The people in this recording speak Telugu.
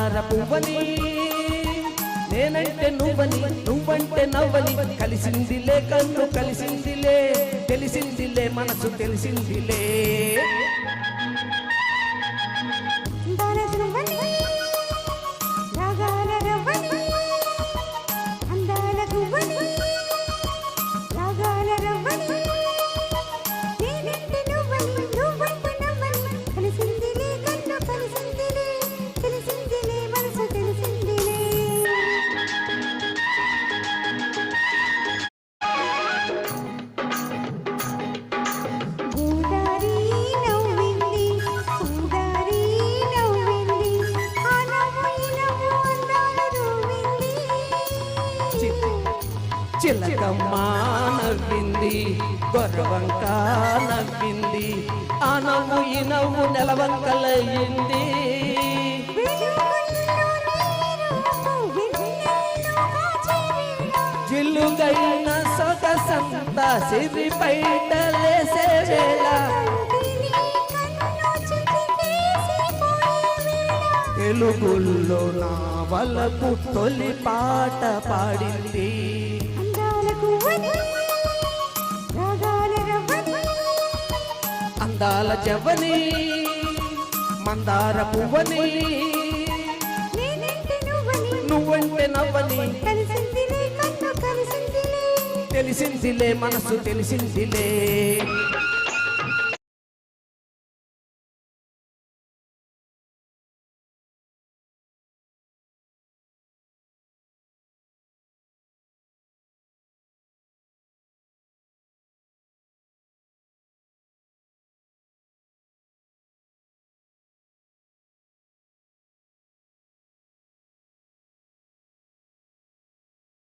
మందార పువ్వని నేనంటే నువ్వని నువ్వంటే నవ్వని కలిసిందిలే కన్ను కలిసిందిలే తెలిసిందిలే మనసు తెలిసిందిలే చిలకమ్మ నవ్వింది గొర్రవంక నవ్వింది ఆ నవ్వు ఈ నవ్వు నెలవంకలయ్యింది జిల్లుగైన సొగసంత సిరి బయటలేసే వేళ తెలుగుల్లో నా వలకు తొలి పాట పాడింది అందాల జవ్వని మందార పువ్వని నువ్వంటే నవ్వని తెలిసిందిలే మనసు తెలిసిందిలే